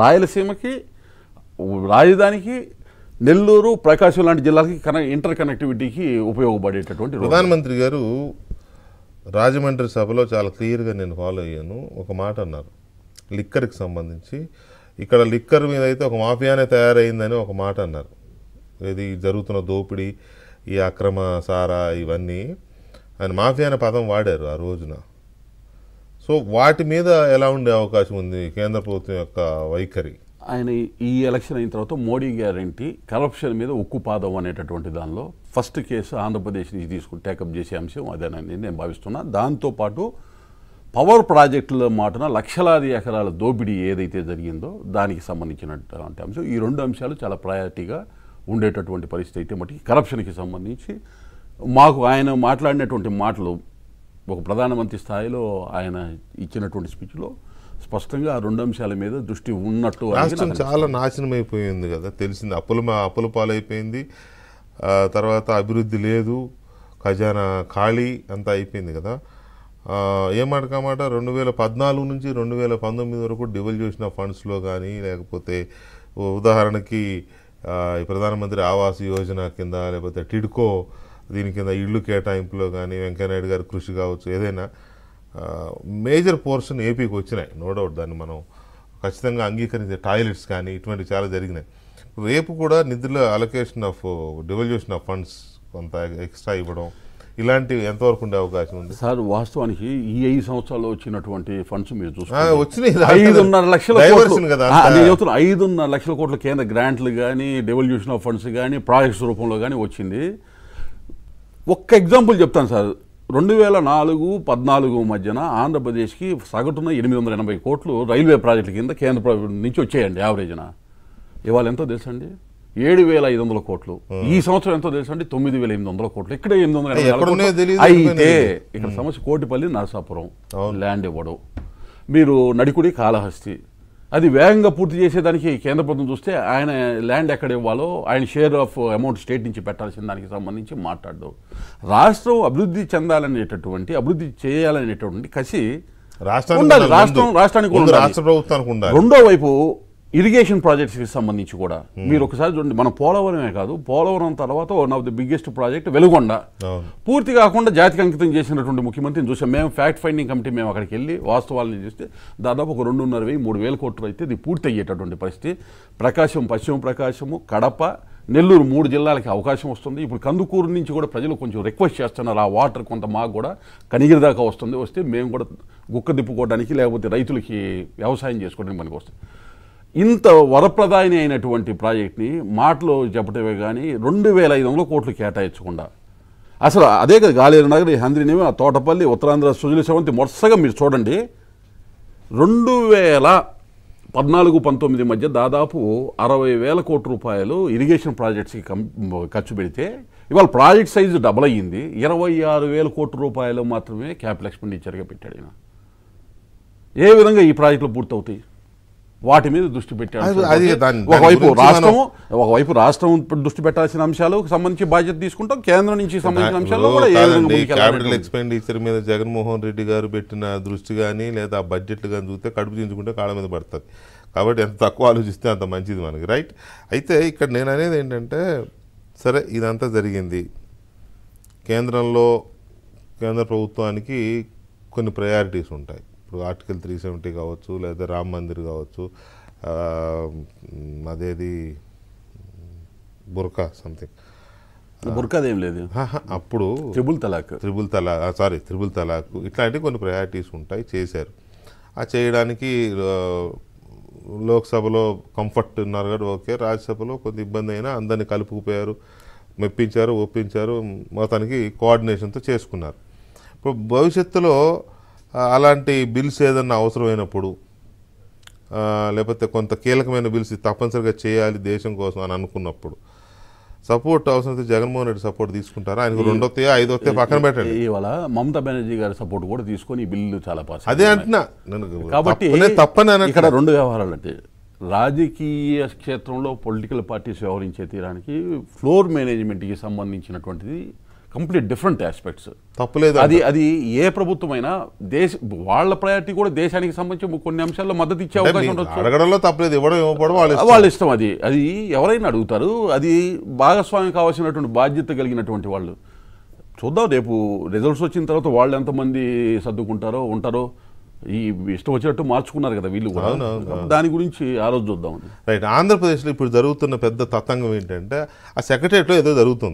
రాయలసీమకి, రాజధానికి, నెల్లూరు, ప్రకాశం లాంటి జిల్లాలకి ఇంటర్ కనెక్టివిటీకి ఉపయోగపడేటటువంటి ప్రధానమంత్రి గారు రాజమండ్రి సభలో చాలా క్లియర్గా నేను ఫాలో అయ్యాను. ఒక మాట అన్నారు లిక్కర్కి సంబంధించి. ఇక్కడ లిక్కర్ మీద అయితే ఒక మాఫియానే తయారైందని ఒక మాట అన్నారు. ఇది జరుగుతున్న దోపిడీ, ఈ అక్రమ సారా, ఇవన్నీ ఆయన మాఫియా అనే పదం వాడారు ఆ రోజున. సో వాటి మీద ఎలా ఉండే అవకాశం ఉంది కేంద్ర ప్రభుత్వం యొక్క వైఖరి? ఆయన ఈ ఎలక్షన్ అయిన తర్వాత మోడీ గ్యారంటీ కరప్షన్ మీద ఉక్కుపాదం అనేటటువంటి దానిలో ఫస్ట్ కేసు ఆంధ్రప్రదేశ్ నుంచి తీసుకుని టేకప్ చేసే అంశం అదేనని నేను భావిస్తున్నా. దాంతోపాటు పవర్ ప్రాజెక్టుల మాటన లక్షలాది ఎకరాల దోపిడీ ఏదైతే జరిగిందో దానికి సంబంధించినటువంటి అంశం, ఈ రెండు అంశాలు చాలా ప్రయారిటీగా ఉండేటటువంటి పరిస్థితి అయితే మటుకి కరప్షన్కి సంబంధించి మాకు ఆయన మాట్లాడినటువంటి మాటలు ఒక ప్రధానమంత్రి స్థాయిలో ఆయన ఇచ్చినటువంటి స్పీచ్లో స్పష్టంగా ఆ రెండు అంశాల మీద దృష్టి ఉన్నట్టు. రాష్ట్రం చాలా నాశనం అయిపోయింది కదా, తెలిసింది. అప్పుల పాలైపోయింది. తర్వాత అభివృద్ధి లేదు, ఖజానా ఖాళీ అంతా అయిపోయింది కదా. ఏమాట కామాట 2014 నుంచి 2019 వరకు డివల్యూషన్ ఆఫ్ ఫండ్స్లో కానీ, లేకపోతే ఉదాహరణకి ప్రధానమంత్రి ఆవాస్ యోజన కింద, లేకపోతే టిడ్కో దీని కింద ఇళ్ళు కేటాయింపులో కానీ వెంకయ్యనాయుడు గారి కృషి కావచ్చు, ఏదైనా మేజర్ పోర్షన్ ఏపీకి వచ్చినాయి, నో డౌట్. దాన్ని మనం ఖచ్చితంగా అంగీకరించే టాయిలెట్స్ కానీ ఇటువంటి చాలా జరిగినాయి. రేపు కూడా నిధుల allocation of devolution of funds కొంత ఎక్స్ట్రా ఇవ్వడం, ఇలాంటివి ఎంతవరకు ఉండే అవకాశం ఉంది సార్? వాస్తవానికి ఈ 5 సంవత్సరాల్లో వచ్చినటువంటి ఫండ్స్ మీరు చూస్తే వచ్చినాయి 5.5 లక్షల కోట్లు కదా. 5.5 లక్షల కోట్ల కేంద్ర గ్రాంట్లు కానీ, డెవల్యూషన్ ఆఫ్ ఫండ్స్ కానీ, ప్రాజెక్ట్స్ రూపంలో కానీ వచ్చింది. ఒక్క ఎగ్జాంపుల్ చెప్తాను సార్. 2004-14 మధ్యన ఆంధ్రప్రదేశ్కి సగటున 880 కోట్లు రైల్వే ప్రాజెక్టుల కింద కేంద్ర ప్రభుత్వం నుంచి వచ్చేయండి యావరేజ్న. ఇవాళ ఎంతో తెలుసండి? 7,500 కోట్లు. ఈ సంవత్సరం ఎంతో తెలుసండి? 9,800 కోట్లు. ఇక్కడ 880. అయితే ఇక్కడ సమస్య కోటిపల్లి, నరసాపురం ల్యాండ్ ఇవ్వడం, మీరు నడికుడి, కాళహస్తి, అది వేగంగా పూర్తి చేసేదానికి కేంద్ర ప్రభుత్వం చూస్తే ఆయన ల్యాండ్ ఎక్కడ ఇవ్వాలో ఆయన షేర్ ఆఫ్ అమౌంట్ స్టేట్ నుంచి పెట్టాల్సిన దానికి సంబంధించి మాట్లాడడం. రాష్ట్రం అభివృద్ధి చెందాలనేటటువంటి, అభివృద్ధి చేయాలనేటటువంటి కసి రాష్ట్రానికి ఉండాలి. రెండో వైపు ఇరిగేషన్ ప్రాజెక్ట్స్కి సంబంధించి కూడా మీరు ఒకసారి చూడండి. మన పోలవరమే కాదు, పోలవరం తర్వాత one of the biggest project Veligonda పూర్తి కాకుండా జాతికి అంకితం చేసినటువంటి ముఖ్యమంత్రిని చూసాం. మేము ఫ్యాక్ట్ ఫైండింగ్ కమిటీ మేము అక్కడికి వెళ్ళి వాస్తవాలను చూస్తే దాదాపు ఒక 2,500-3,000 కోట్లు అయితే ఇది పూర్తి అయ్యేటటువంటి పరిస్థితి. ప్రకాశం, పశ్చిమ ప్రకాశము, కడప, నెల్లూరు 3 జిల్లాలకి అవకాశం వస్తుంది. ఇప్పుడు కందుకూరు నుంచి కూడా ప్రజలు కొంచెం రిక్వెస్ట్ చేస్తున్నారు, ఆ వాటర్ కొంత మాకు కూడా కనిగిరి దాకా వస్తుంది, వస్తే మేము కూడా గుక్క తిప్పుకోవడానికి లేకపోతే రైతులకి వ్యవసాయం చేసుకోవడానికి మనకి వస్తుంది. ఇంత వరప్రదాయిని అయినటువంటి ప్రాజెక్ట్ని మాటలో చెప్పటమే కానీ 2,500 కోట్లు కేటాయించకుండా అసలు అదే కదా గాలేరు నగర్, హంద్రినేమి, ఆ తోటపల్లి, ఉత్తరాంధ్ర సుజల సెవంతి మొత్తంగా మీరు చూడండి. 2014-19 మధ్య దాదాపు 60,000 కోట్ల రూపాయలు ఇరిగేషన్ ప్రాజెక్ట్స్కి ఖర్చు పెడితే ఇవాళ ప్రాజెక్ట్ సైజు డబల్ అయ్యింది. 26,000 కోట్ల రూపాయలు మాత్రమే క్యాపిటల్ ఎక్స్పెండిచర్గా పెట్టాడు ఆయన. ఏ విధంగా ఈ ప్రాజెక్టులు పూర్తవుతాయి? వాటి మీద దృష్టి పెట్టాడు. ఒకవైపు రాష్ట్రం దృష్టి పెట్టాల్సిన అంశాలకు సంబంధించి బాధ్యత తీసుకుంటాం, కేంద్రం నుంచి సంబంధించిన అంశాల్లో కూడా క్యాపిటల్ ఎక్స్పెండిచర్ మీద జగన్మోహన్ రెడ్డి గారు పెట్టిన దృష్టి కానీ లేదా ఆ బడ్జెట్లు కానీ చూస్తే కడుపు చించుకుంటే కాళ్ళ మీద పడుతుంది. కాబట్టి ఎంత తక్కువ ఆలోచిస్తే అంత మంచిది మనకి, రైట్? అయితే ఇక్కడ నేను అనేది ఏంటంటే, సరే ఇదంతా జరిగింది, కేంద్రంలో కేంద్ర ప్రభుత్వానికి కొన్ని ప్రయారిటీస్ ఉంటాయి. ఇప్పుడు ఆర్టికల్ 370 కావచ్చు, లేదా రామ్ మందిర్ కావచ్చు, అదేది బుర్కా సంథింగ్, బుర్కాదేం లేదు అప్పుడు త్రిబుల్ తలాక్ ఇట్లాంటి కొన్ని ప్రయారిటీస్ ఉంటాయి, చేశారు. ఆ చేయడానికి లోక్సభలో కంఫర్ట్ ఉన్నారు కదా, ఓకే. రాజ్యసభలో కొంత ఇబ్బంది అయినా అందరినీ కలుపుకుపోయారు, మెప్పించారు, ఒప్పించారు, మొత్తానికి కోఆర్డినేషన్తో చేసుకున్నారు. ఇప్పుడు భవిష్యత్తులో అలాంటి బిల్స్ ఏదన్నా అవసరమైనప్పుడు, లేకపోతే కొంత కీలకమైన బిల్స్ తప్పనిసరిగా చేయాలి దేశం కోసం అని అనుకున్నప్పుడు సపోర్ట్ అవసరం జగన్మోహన్ రెడ్డి సపోర్ట్ తీసుకుంటారా? ఆయనకు 2 వస్తాయో 5 వస్తాయో పక్కన పెట్టండి. ఇవాళ మమతా బెనర్జీ గారి సపోర్ట్ కూడా తీసుకొని ఈ బిల్లు చాలా పాస్. అదే అంటున్నా. కాబట్టి ఇక్కడ 2 వ్యవహారాలు అంటే రాజకీయ క్షేత్రంలో పొలిటికల్ పార్టీస్ వ్యవహరించే తీరానికి ఫ్లోర్ మేనేజ్మెంట్కి సంబంధించినటువంటిది కంప్లీట్ డిఫరెంట్ ఆస్పెక్ట్స్. తప్పులేదు. అది ఏ ప్రభుత్వమైనా వాళ్ళ ప్రయారిటీ కూడా దేశానికి సంబంధించి కొన్ని అంశాల్లో మద్దతు ఇచ్చే అవకాశం ఉండొచ్చు. అడగడంలో తప్పలేదు, ఇవ్వడం ఇవ్వకపోవడం వాళ్ళ ఇష్టం. అది ఎవరైనా అడుగుతారు. అది భాగస్వామ్యం కావాల్సినటువంటి బాధ్యత కలిగినటువంటి వాళ్ళు. చూద్దాం రేపు రిజల్ట్స్ వచ్చిన తర్వాత వాళ్ళు ఎంతమంది సర్దుకుంటారో ఉంటారో. ఈ ఇష్టం వచ్చినట్టు మార్చుకున్నారు కదా వీళ్ళు కూడా. దాని గురించి ఆ రోజు చూద్దాం. రైట్. ఆంధ్రప్రదేశ్లో ఇప్పుడు జరుగుతున్న పెద్ద తతంగం ఏంటంటే ఆ సెక్రటరియట్లో ఏదో జరుగుతుంది.